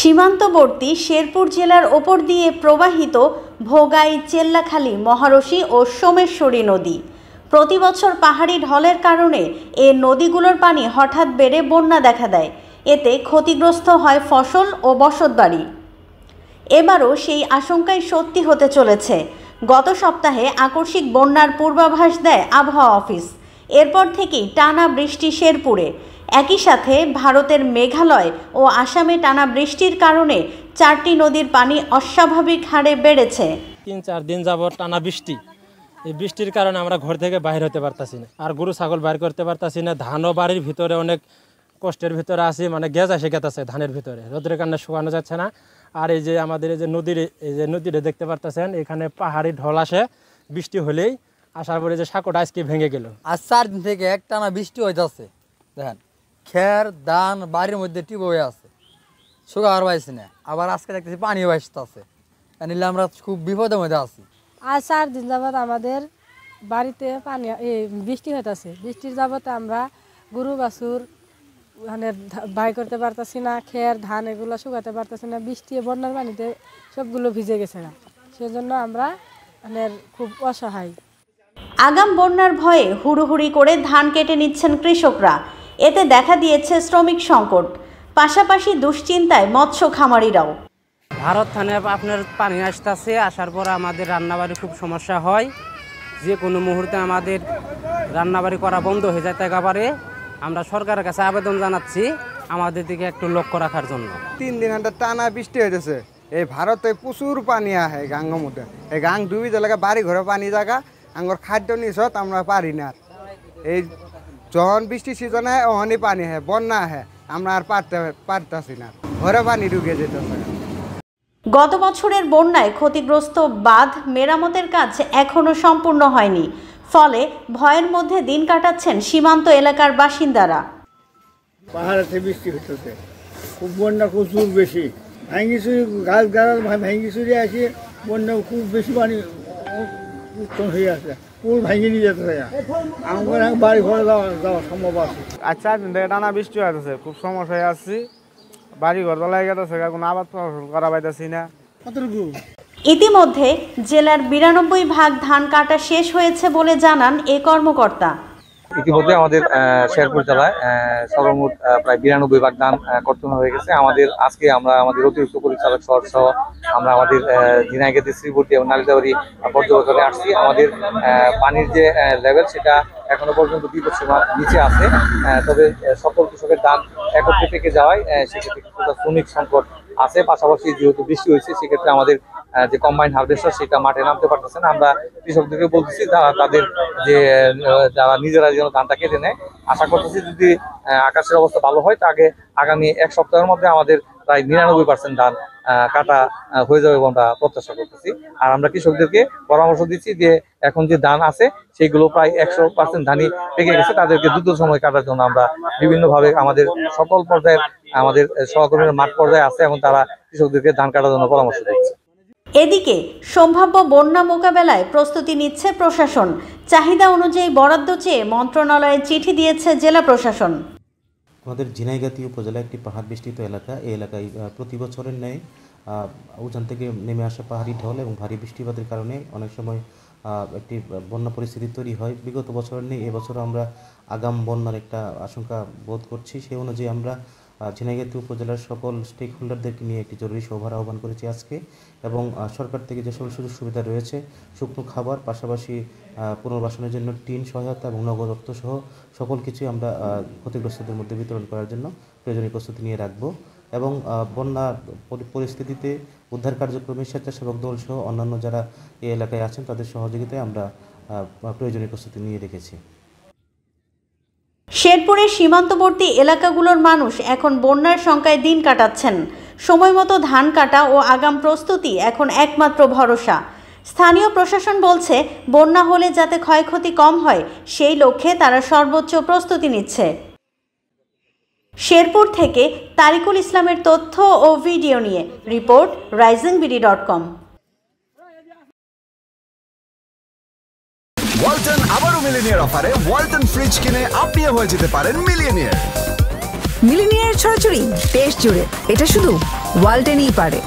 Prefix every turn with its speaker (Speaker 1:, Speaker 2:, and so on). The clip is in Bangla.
Speaker 1: সীমান্তবর্তী শেরপুর জেলার ওপর দিয়ে প্রবাহিত ভোগাই, চেল্লাখালী, মহারশী ও সোমেশ্বরী নদী। প্রতি বছর পাহাড়ি ঢলের কারণে এ নদীগুলোর পানি হঠাৎ বেড়ে বন্যা দেখা দেয়। এতে ক্ষতিগ্রস্ত হয় ফসল ও বসতবাড়ি। এবারও সেই আশঙ্কাই সত্যি হতে চলেছে। গত সপ্তাহে আকস্মিক বন্যার পূর্বাভাস দেয় আবহাওয়া অফিস। এরপর থেকেই টানা বৃষ্টি শেরপুরে। একই সাথে ভারতের মেঘালয় ও আসামে টানা বৃষ্টির কারণে 4টি নদীর পানি অস্বাভাবিক হারে বেড়েছে।
Speaker 2: 3-4 দিন যাবত টানা বৃষ্টি। এই বৃষ্টির কারণে আমরা ঘর থেকে বাইরে হতে পারতাছি না, আর গরু ছাগল বাইর করতে পারতাছি না। ধানও বাড়ির ভিতরে অনেক কষ্টের ভিতরে আছি, মানে গেজ এসে গেছে ধানের ভিতরে, রোদের কারণে শুকানো যাচ্ছে না। আর এই যে আমাদের এই যে নদীটা দেখতে পারতেছেন, এখানে পাহাড়ি ঢল আসে, বৃষ্টি হলেই আসার পরে যে সাঁকোটা আজকে ভেঙে গেল।
Speaker 3: আর 4 দিন থেকে একটানা বৃষ্টি হয়ে যাচ্ছে। দেখেন খের ধান বাড়ির মধ্যে টিপ হয়ে আছে, শুকার পাইছি না। আবার আজকে দেখতেছি পানিও আসতেছে, নিলে আমরা খুব বিপদের মধ্যে আছি।
Speaker 4: আজ 4 দিন যাবত আমাদের বাড়িতে পানি বৃষ্টি হইতেছে। বৃষ্টির যাবতে আমরা গরু বাছুর মানে বাই করতে পারতেছি না, খের ধান এগুলো শুকাতে পারতেছি না। বৃষ্টি বন্যার পানিতে সবগুলো ভিজে গেছে না, সেজন্য আমরা মানে খুব অসহায়।
Speaker 1: আগাম বন্যার ভয়ে হুড়োহুড়ি করে ধান কেটে নিচ্ছেন কৃষকরা। এতে দেখা দিয়েছে শ্রমিক সংকট, পাশাপাশি দুশ্চিন্তায় মৎস্য খামারিরাও।
Speaker 5: ভারত থানে আপনার পানি আসতেছে, আসার পর আমাদের রান্নাবাড়ি খুব সমস্যা হয়। যে কোনো মুহূর্তে আমাদের রান্নাবাড়ি করা বন্ধ হয়ে যেতে পারে। আমরা সরকারের কাছে আবেদন জানাচ্ছি আমাদের দিকে একটু লক্ষ্য রাখার জন্য।
Speaker 6: 3 দিন টানা বৃষ্টি হয়েছে। এই ভারতে প্রচুর পানি আহে গাঙ্গের মধ্যে। এই গাং ডুবি জায়গা বাড়ি ঘরে পানি জায়গা, আঙ্গর খাদ্য নিছত আমরা পারি না। এই যখন বৃষ্টি সিজনে ওখানে পানি আহে, বন্যা আহে, আমরা আর পারতেছি না, ঘরে পানি ঢুকে যেতেছে।
Speaker 1: গত বছরের বন্যায় ক্ষতিগ্রস্ত বাঁধ মেরামতের কাজ এখনো সম্পূর্ণ হয়নি। ফলে ভয়ের মধ্যে দিন কাটাচ্ছেন সীমান্ত এলাকার বাসিন্দারা।
Speaker 7: পাহাড়ে বৃষ্টি হচ্ছে, খুব বন্যা প্রচুর বেশি, ভাঙ্গিচুরি গাছ গাছ ভাঙ্গিচুরি আসে, বন্যা খুব বেশি পানি হয়ে আছে, পুরো ভাঙি নিয়ে যেতে আমার বাড়ি ঘরে যাওয়া সম্ভব আছে।
Speaker 6: আচ্ছা, 4 দিন থেকে টানা বৃষ্টি হয়েছে, খুব সমস্যায় আসছি। বাড়ি ঘর তলায় গেছে, কোনো আবাদ করা পাইতেছি না।
Speaker 1: ইতিমধ্যে জেলার 92 ভাগ ধান কাটা শেষ হয়েছে বলে জানান এ কর্মকর্তা।
Speaker 8: ইতিমধ্যে আমাদের শেরপুর জেলায় সর্বমোট প্রায় 92 ভাগ ধান কর্তন হয়ে গেছে। আজকে আমরা আমাদের অতিরিক্ত পরিচালক সহ আমরা আমাদের ঝিনাইগাতি, শ্রীবর্তী এবং নালিতাবাড়ি পর্যবেক্ষণে আসছি। আমাদের পানির যে লেভেল সেটা এখনো পর্যন্ত বিপদসীমার নিচে আছে। তবে সকল কৃষকের ধান একত্রে পেকে যাওয়ায় সেক্ষেত্রে কিছুটা শ্রমিক সংকট আছে। পাশাপাশি যেহেতু বৃষ্টি হয়েছে, সেক্ষেত্রে আমাদের যে কম্বাইন্ড হারভেস্টার সেটা মাঠে নামতে পারতেছে না। আমরা কৃষকদেরকে বলতেছি তাদের যে যারা নিজেরা যেন ধানটা কেটে নেয়। আশা করতেছি যদি আকাশের অবস্থা ভালো হয়, তাকে আগামী 1 সপ্তাহের মধ্যে আমাদের প্রায় 99% ধান কাটা হয়ে যাবে আমরা প্রত্যাশা করতেছি। আর আমরা কৃষকদেরকে পরামর্শ দিচ্ছি যে এখন যে ধান আছে সেগুলো প্রায় 100% ধানই পেকে গেছে, তাদেরকে দ্রুত সময় কাটার জন্য আমরা বিভিন্নভাবে আমাদের সকল পর্যায়ের আমাদের সহকর্মীরা মাঠ পর্যায়ে আছে এবং তারা কৃষকদেরকে ধান কাটার জন্য পরামর্শ দিচ্ছে।
Speaker 1: এদিকে সম্ভাব্য বন্যা মোকাবেলায় প্রস্তুতি নিচ্ছে প্রশাসন। চাহিদা অনুযায়ী বরাদ্দ চেয়ে মন্ত্রণালয়ে চিঠি দিয়েছে জেলা প্রশাসন।
Speaker 9: আমাদের ঝিনাইগাতি উপজেলা একটি পাহাড় বেষ্টিত এলাকা। এই এলাকায় প্রতি বছরের ন্যায় উজান থেকে নেমে আসা পাহাড়ি ঢল এবং ভারী বৃষ্টিপাতের কারণে অনেক সময় একটি বন্যা পরিস্থিতি তৈরি হয়। বিগত বছরের নেই এবছর আমরা আগাম বন্যার একটা আশঙ্কা বোধ করছি। সেই অনুযায়ী আমরা ঝিনাইগাতি উপজেলার সকল স্টেক হোল্ডারদেরকে নিয়ে একটি জরুরি সভার আহ্বান করেছি আজকে, এবং সরকার থেকে যে সকল সুযোগ সুবিধা রয়েছে, শুকনো খাবার, পাশাপাশি পুনর্বাসনের জন্য টিন সহায়তা এবং নগদ অর্থ সহ সকল কিছুই আমরা ক্ষতিগ্রস্তদের মধ্যে বিতরণ করার জন্য প্রয়োজনীয় প্রস্তুতি নিয়ে রাখব। এবং বন্যা পরিস্থিতিতে উদ্ধার কার্যক্রমে স্বেচ্ছাসেবক দল সহ অন্যান্য যারা এই এলাকায় আছেন তাদের সহযোগিতায় আমরা প্রয়োজনীয় প্রস্তুতি নিয়ে রেখেছি।
Speaker 1: শেরপুরের সীমান্তবর্তী এলাকাগুলোর মানুষ এখন বন্যার শঙ্কায় দিন কাটাচ্ছেন। সময়মতো ধান কাটা ও আগাম প্রস্তুতি এখন একমাত্র ভরসা। স্থানীয় প্রশাসন বলছে, বন্যা হলে যাতে ক্ষয়ক্ষতি কম হয় সেই লক্ষ্যে তারা সর্বোচ্চ প্রস্তুতি নিচ্ছে। শেরপুর থেকে তারিকুল ইসলামের তথ্য ও ভিডিও নিয়ে রিপোর্ট risingBD.com।
Speaker 10: ওয়ালটন আবারও মিলিয়নিয়ার অফারে ওয়ালটন ফ্রিজ কিনে আপনিও হয়ে যেতে পারেন মিলিয়নিয়ার। মিলিনিয়ার ছড়াছড়ি দেশ জুড়ে, এটা শুধু ওয়ালটেনই পারে।